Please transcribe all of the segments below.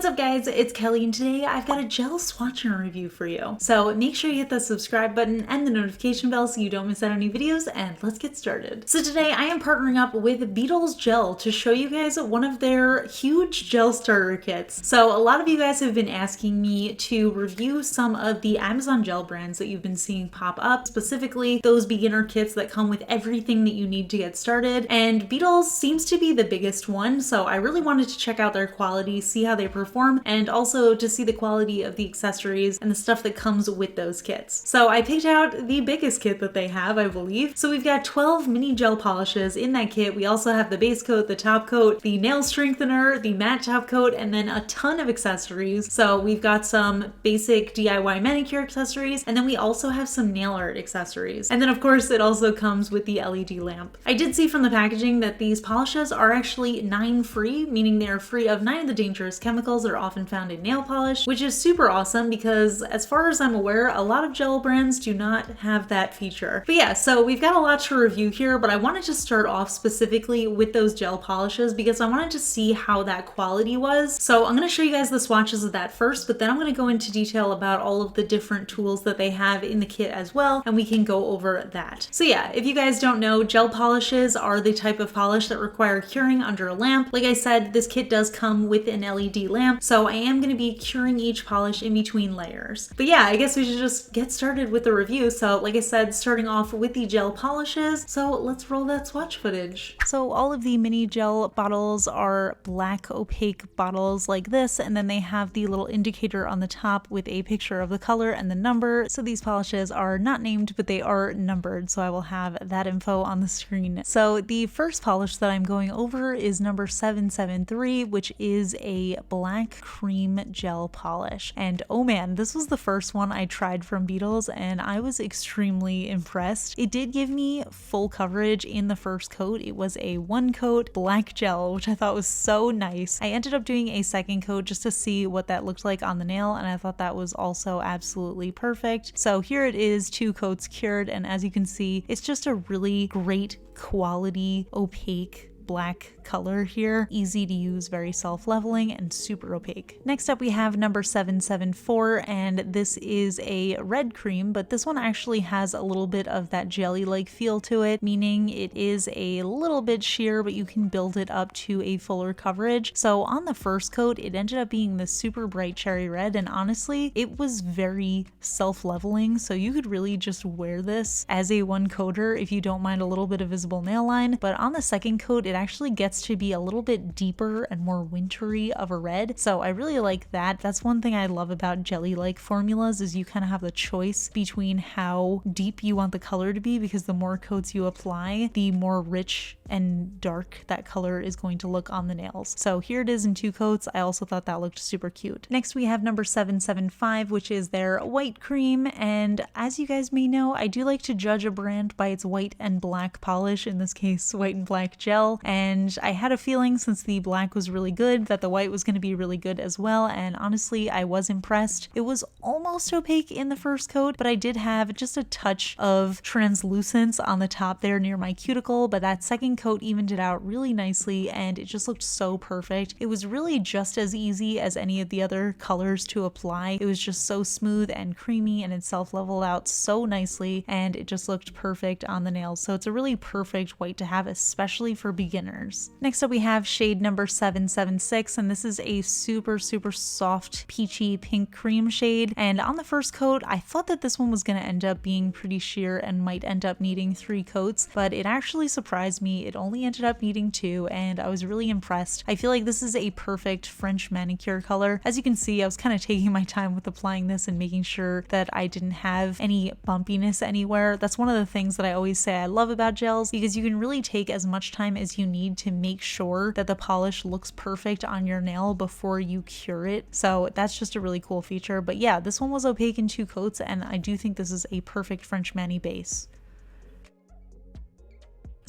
What's up guys, it's Kelly and today I've got a gel swatching review for you. So make sure you hit the subscribe button and the notification bell so you don't miss out on any videos, and let's get started. So today I am partnering up with Beetles Gel to show you guys one of their huge gel starter kits. So a lot of you guys have been asking me to review some of the Amazon gel brands that you've been seeing pop up, specifically those beginner kits that come with everything that you need to get started, and Beetles seems to be the biggest one, so I really wanted to check out their quality, see how they perform, and also to see the quality of the accessories and the stuff that comes with those kits. So I picked out the biggest kit that they have, I believe. So we've got 12 mini gel polishes in that kit. We also have the base coat, the top coat, the nail strengthener, the matte top coat, and then a ton of accessories. So we've got some basic DIY manicure accessories, and then we also have some nail art accessories. And then of course it also comes with the LED lamp. I did see from the packaging that these polishes are actually 9 free, meaning they are free of 9 of the dangerous chemicals that are often found in nail polish, which is super awesome because as far as I'm aware, a lot of gel brands do not have that feature. But yeah, so we've got a lot to review here, but I wanted to start off specifically with those gel polishes because I wanted to see how that quality was. So I'm going to show you guys the swatches of that first, but then I'm going to go into detail about all of the different tools that they have in the kit as well, and we can go over that. So yeah, if you guys don't know, gel polishes are the type of polish that require curing under a lamp. Like I said, this kit does come with an LED lamp, so I am going to be curing each polish in between layers. But yeah, I guess we should just get started with the review. So like I said, starting off with the gel polishes, so let's roll that swatch footage. So all of the mini gel bottles are black opaque bottles like this, and then they have the little indicator on the top with a picture of the color and the number. So these polishes are not named, but they are numbered, so I will have that info on the screen. So the first polish that I'm going over is number 773, which is a black cream gel polish. And oh man, this was the first one I tried from Beetles and I was extremely impressed. It did give me full coverage in the first coat. It was a 1-coat black gel, which I thought was so nice. I ended up doing a second coat just to see what that looked like on the nail, and I thought that was also absolutely perfect. So here it is, 2 coats cured, and as you can see, it's just a really great quality opaque black color here. Easy to use, very self-leveling, and super opaque. Next up we have number 774, and this is a red cream, but this one actually has a little bit of that jelly-like feel to it, meaning it is a little bit sheer, but you can build it up to a fuller coverage. So on the first coat, it ended up being this super bright cherry red, and honestly, it was very self-leveling, so you could really just wear this as a 1-coater if you don't mind a little bit of visible nail line. But on the second coat, it actually gets to be a little bit deeper and more wintry of a red, so I really like that. That's one thing I love about jelly-like formulas, is you kind of have the choice between how deep you want the color to be, because the more coats you apply, the more rich and dark that color is going to look on the nails. So here it is in 2 coats. I also thought that looked super cute. Next we have number 775, which is their white cream, and as you guys may know, I do like to judge a brand by its white and black polish, in this case white and black gel, and I had a feeling since the black was really good that the white was going to be really good as well, and honestly I was impressed. It was almost opaque in the first coat, but I did have just a touch of translucence on the top there near my cuticle, but that second coat evened it out really nicely and it just looked so perfect. It was really just as easy as any of the other colors to apply. It was just so smooth and creamy, and it self-leveled out so nicely, and it just looked perfect on the nails. So it's a really perfect white to have, especially for beginners. Next up we have shade number 776, and this is a super soft peachy pink cream shade, and on the first coat I thought that this one was going to end up being pretty sheer and might end up needing 3 coats, but it actually surprised me. It only ended up needing 2, and I was really impressed. I feel like this is a perfect French manicure color. As you can see, I was kind of taking my time with applying this and making sure that I didn't have any bumpiness anywhere. That's one of the things that I always say I love about gels, because you can really take as much time as you need to make sure that the polish looks perfect on your nail before you cure it. So that's just a really cool feature. But yeah, this one was opaque in 2 coats, and I do think this is a perfect French mani base.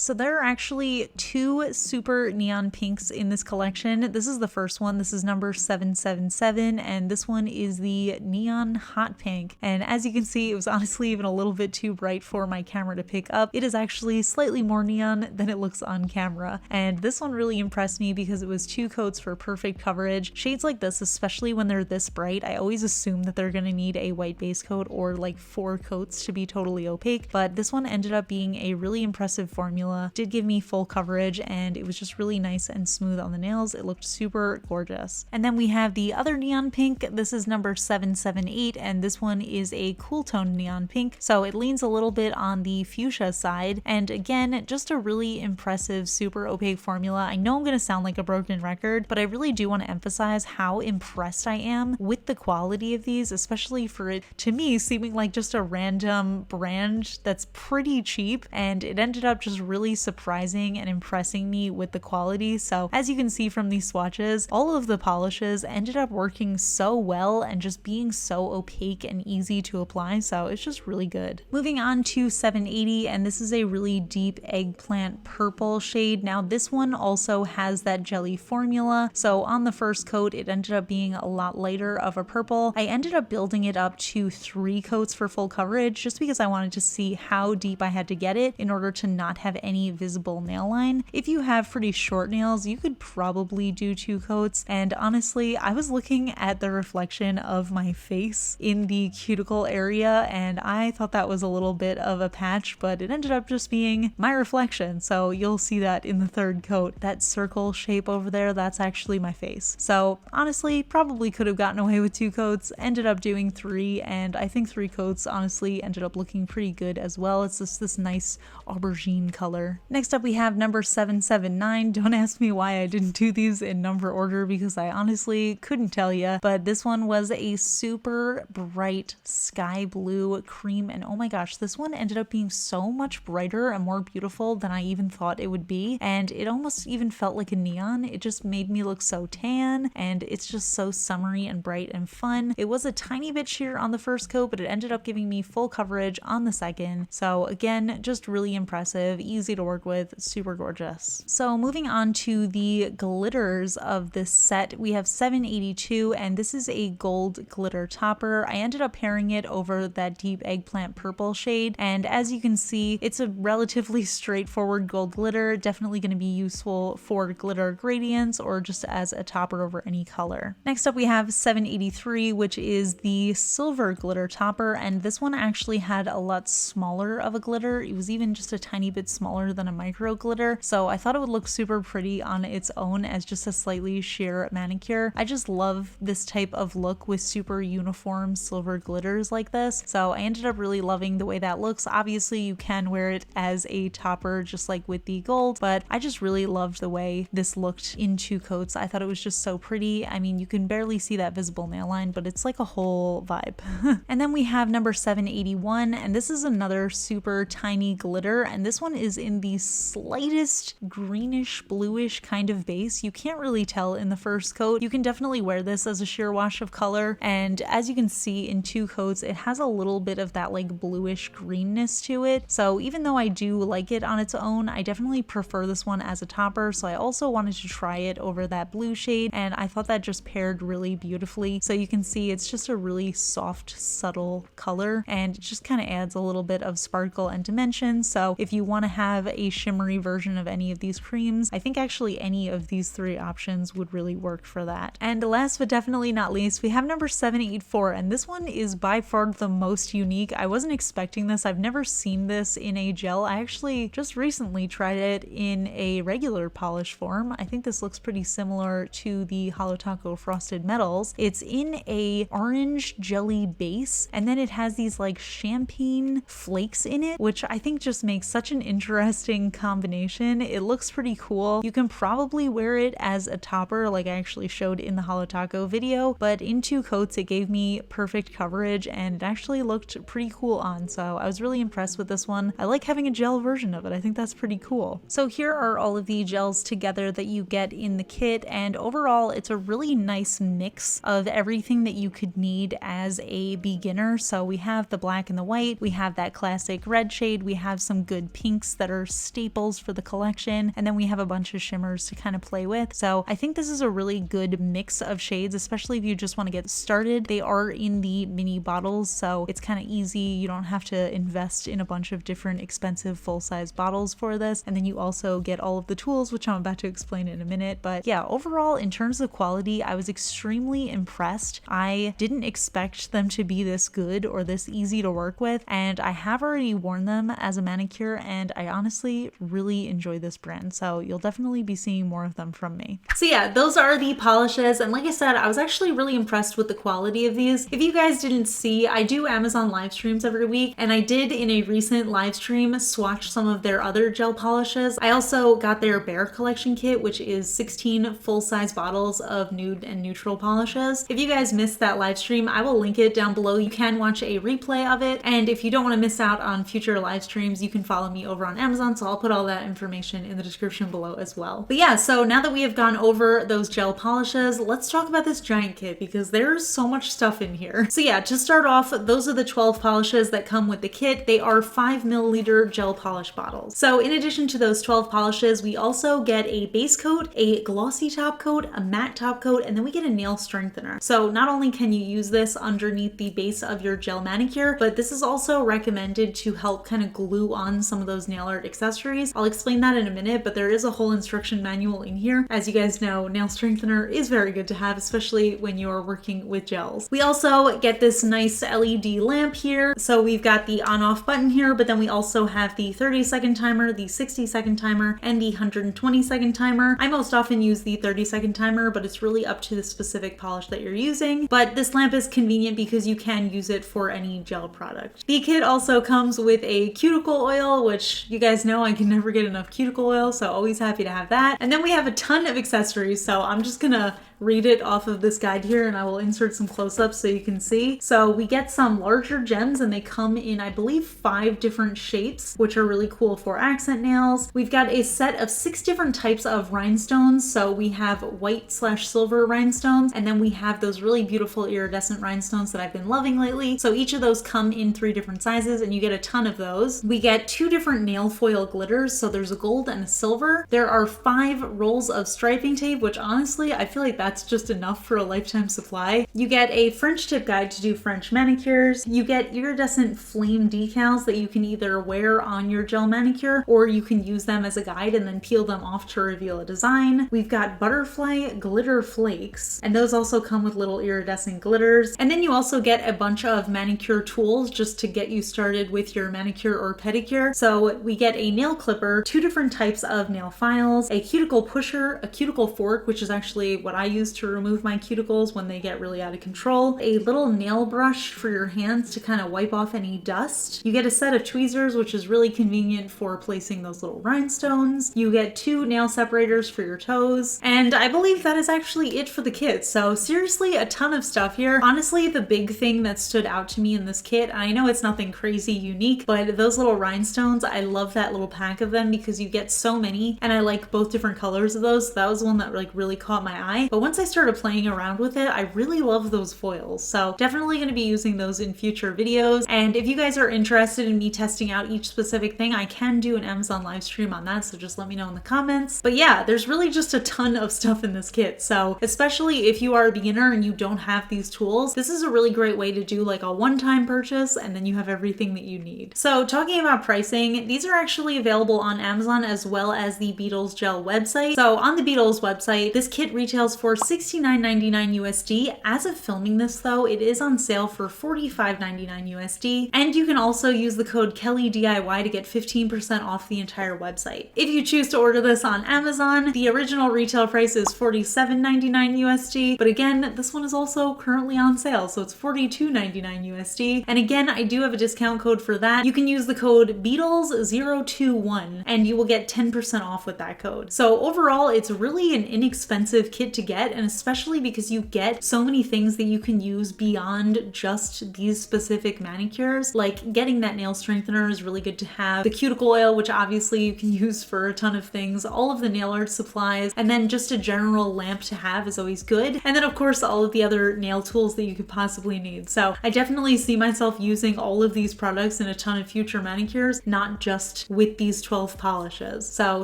So there are actually two super neon pinks in this collection. This is the first one. This is number 777, and this one is the neon hot pink. And as you can see, it was honestly even a little bit too bright for my camera to pick up. It is actually slightly more neon than it looks on camera. And this one really impressed me because it was 2 coats for perfect coverage. Shades like this, especially when they're this bright, I always assume that they're gonna need a white base coat or like 4 coats to be totally opaque, but this one ended up being a really impressive formula. Did give me full coverage, and it was just really nice and smooth on the nails. It looked super gorgeous. And then we have the other neon pink. This is number 778, and this one is a cool tone neon pink, so it leans a little bit on the fuchsia side. And again, just a really impressive, super opaque formula. I know I'm gonna sound like a broken record, but I really do want to emphasize how impressed I am with the quality of these, especially for it, to me, seeming like just a random brand that's pretty cheap, and it ended up just really surprising and impressing me with the quality. So as you can see from these swatches, all of the polishes ended up working so well and just being so opaque and easy to apply, so it's just really good. Moving on to 780, and this is a really deep eggplant purple shade. Now this one also has that jelly formula, so on the first coat it ended up being a lot lighter of a purple. I ended up building it up to 3 coats for full coverage just because I wanted to see how deep I had to get it in order to not have any visible nail line. If you have pretty short nails, you could probably do 2 coats, and honestly, I was looking at the reflection of my face in the cuticle area and I thought that was a little bit of a patch, but it ended up just being my reflection, so you'll see that in the 3rd coat. That circle shape over there, that's actually my face. So honestly, probably could have gotten away with 2 coats, ended up doing 3, and I think 3 coats honestly ended up looking pretty good as well. It's just this nice aubergine color. Next up we have number 779. Don't ask me why I didn't do these in number order because I honestly couldn't tell you, but this one was a super bright sky blue cream, and oh my gosh, this one ended up being so much brighter and more beautiful than I even thought it would be, and it almost even felt like a neon. It just made me look so tan, and it's just so summery and bright and fun. It was a tiny bit sheer on the first coat, but it ended up giving me full coverage on the second, so again, just really impressive, easy to work with, super gorgeous. So moving on to the glitters of this set, we have 782, and this is a gold glitter topper. I ended up pairing it over that deep eggplant purple shade, and as you can see, it's a relatively straightforward gold glitter, definitely going to be useful for glitter gradients or just as a topper over any color. Next up we have 783, which is the silver glitter topper, and this one actually had a lot smaller of a glitter. It was even just a tiny bit smaller than a micro glitter, so I thought it would look super pretty on its own as just a slightly sheer manicure. I just love this type of look with super uniform silver glitters like this, so I ended up really loving the way that looks. Obviously you can wear it as a topper just like with the gold, but I just really loved the way this looked in 2 coats. I thought it was just so pretty. I mean, you can barely see that visible nail line, but it's like a whole vibe. And then we have number 781, and this is another super tiny glitter, and this one is in the slightest greenish bluish kind of base. You can't really tell in the first coat. You can definitely wear this as a sheer wash of color, and as you can see in 2 coats, it has a little bit of that like bluish greenness to it. So even though I do like it on its own, I definitely prefer this one as a topper, so I also wanted to try it over that blue shade, and I thought that just paired really beautifully. So you can see it's just a really soft, subtle color, and it just kind of adds a little bit of sparkle and dimension. So if you want to have a shimmery version of any of these creams, I think actually any of these 3 options would really work for that. And last but definitely not least, we have number 784, and this one is by far the most unique. I wasn't expecting this. I've never seen this in a gel. I actually just recently tried it in a regular polish form. I think this looks pretty similar to the Holo Taco Frosted Metals. It's in a orange jelly base, and then it has these like champagne flakes in it, which I think just makes such an interesting combination. It looks pretty cool. You can probably wear it as a topper like I actually showed in the Holo Taco video, but in 2 coats it gave me perfect coverage and it actually looked pretty cool on, so I was really impressed with this one. I like having a gel version of it. I think that's pretty cool. So here are all of the gels together that you get in the kit, and overall it's a really nice mix of everything that you could need as a beginner. So we have the black and the white, we have that classic red shade, we have some good pinks that are staples for the collection, and then we have a bunch of shimmers to kind of play with. So I think this is a really good mix of shades, especially if you just want to get started. They are in the mini bottles, so it's kind of easy. You don't have to invest in a bunch of different expensive full-size bottles for this. And then you also get all of the tools, which I'm about to explain in a minute. But yeah, overall, in terms of quality, I was extremely impressed. I didn't expect them to be this good or this easy to work with, and I have already worn them as a manicure, and I honestly really enjoy this brand, so you'll definitely be seeing more of them from me. So yeah, those are the polishes, and like I said, I was actually really impressed with the quality of these. If you guys didn't see, I do Amazon live streams every week, and I did in a recent live stream swatch some of their other gel polishes. I also got their Bare collection kit, which is 16 full-size bottles of nude and neutral polishes. If you guys missed that live stream, I will link it down below. You can watch a replay of it, and if you don't want to miss out on future live streams, you can follow me over on Amazon, so I'll put all that information in the description below as well. But yeah, so now that we have gone over those gel polishes, let's talk about this giant kit because there's so much stuff in here. So yeah, to start off, those are the 12 polishes that come with the kit. They are 5 milliliter gel polish bottles. So in addition to those 12 polishes, we also get a base coat, a glossy top coat, a matte top coat, and then we get a nail strengthener. So not only can you use this underneath the base of your gel manicure, but this is also recommended to help kind of glue on some of those nail art accessories. I'll explain that in a minute, but there is a whole instruction manual in here. As you guys know, nail strengthener is very good to have, especially when you're working with gels. We also get this nice LED lamp here. So we've got the on-off button here, but then we also have the 30-second timer, the 60-second timer, and the 120-second timer. I most often use the 30-second timer, but it's really up to the specific polish that you're using. But this lamp is convenient because you can use it for any gel product. The kit also comes with a cuticle oil, which you guys know I can never get enough cuticle oil, so always happy to have that. And then we have a ton of accessories, so I'm just gonna read it off of this guide here, and I will insert some close-ups so you can see. So we get some larger gems, and they come in, I believe, 5 different shapes, which are really cool for accent nails. We've got a set of 6 different types of rhinestones. So we have white/silver rhinestones, and then we have those really beautiful iridescent rhinestones that I've been loving lately. So each of those come in 3 different sizes, and you get a ton of those. We get 2 different nail foil glitters. So there's a gold and a silver. There are 5 rolls of striping tape, which honestly, I feel like that's just enough for a lifetime supply. You get a French tip guide to do French manicures. You get iridescent flame decals that you can either wear on your gel manicure, or you can use them as a guide and then peel them off to reveal a design. We've got butterfly glitter flakes, and those also come with little iridescent glitters. And then you also get a bunch of manicure tools just to get you started with your manicure or pedicure. So we get a nail clipper, 2 different types of nail files, a cuticle pusher, a cuticle fork, which is actually what I use to remove my cuticles when they get really out of control, a little nail brush for your hands to kind of wipe off any dust. You get a set of tweezers, which is really convenient for placing those little rhinestones. You get 2 nail separators for your toes, and I believe that is actually it for the kit. So seriously, a ton of stuff here. Honestly, the big thing that stood out to me in this kit, and I know it's nothing crazy unique, but those little rhinestones, I love that little pack of them because you get so many, and I like both different colors of those. So that was one that like really caught my eye. But once I started playing around with it, I really love those foils. So definitely going to be using those in future videos. And if you guys are interested in me testing out each specific thing, I can do an Amazon live stream on that. So just let me know in the comments. But yeah, there's really just a ton of stuff in this kit. So especially if you are a beginner and you don't have these tools, this is a really great way to do like a one-time purchase, and then you have everything that you need. So talking about pricing, these are actually available on Amazon as well as the Beetles Gel website. So on the Beetles website, this kit retails for $69.99 USD. As of filming this though, it is on sale for $45.99 USD. And you can also use the code KELLIDIY to get 15% off the entire website. If you choose to order this on Amazon, the original retail price is $47.99 USD. But again, this one is also currently on sale, so it's $42.99 USD. And again, I do have a discount code for that. You can use the code BEETLES021 and you will get 10% off with that code. So overall, it's really an inexpensive kit to get. get, and especially because you get so many things that you can use beyond just these specific manicures. Like getting that nail strengthener is really good to have. The cuticle oil, which obviously you can use for a ton of things, all of the nail art supplies, and then just a general lamp to have is always good. And then of course all of the other nail tools that you could possibly need. So I definitely see myself using all of these products in a ton of future manicures, not just with these 12 polishes. So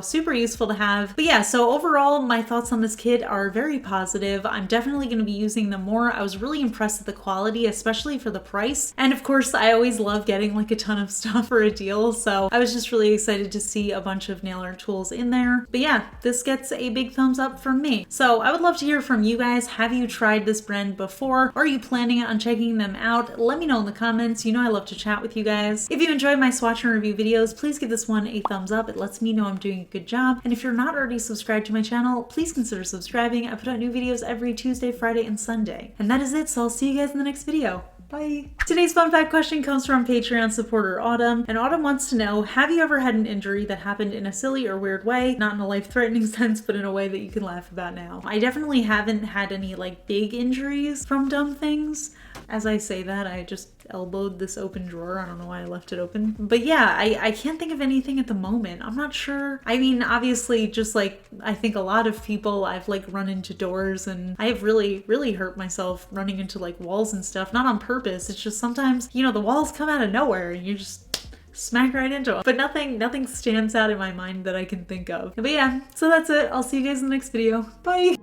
super useful to have. But yeah, so overall my thoughts on this kit are very positive. I'm definitely going to be using them more. I was really impressed with the quality, especially for the price. And of course I always love getting like a ton of stuff for a deal. So I was just really excited to see a bunch of nail art tools in there. But yeah, this gets a big thumbs up from me. So I would love to hear from you guys. Have you tried this brand before? Or are you planning on checking them out? Let me know in the comments. You know I love to chat with you guys. If you enjoyed my swatch and review videos, please give this one a thumbs up. It lets me know I'm doing a good job. And if you're not already subscribed to my channel, please consider subscribing. I put out new videos every Tuesday, Friday, and Sunday. And that is it, so I'll see you guys in the next video. Bye. Today's fun fact question comes from Patreon supporter Autumn, and Autumn wants to know, have you ever had an injury that happened in a silly or weird way? Not in a life-threatening sense, but in a way that you can laugh about now. I definitely haven't had any like big injuries from dumb things. As I say that, I just elbowed this open drawer. I don't know why I left it open. But yeah, I can't think of anything at the moment. I'm not sure. I mean, obviously, just like I think a lot of people, I've like run into doors, and I have really, really hurt myself running into like walls and stuff. Not on purpose. It's just sometimes, you know, the walls come out of nowhere and you just smack right into them. But nothing stands out in my mind that I can think of. But yeah, so that's it. I'll see you guys in the next video. Bye!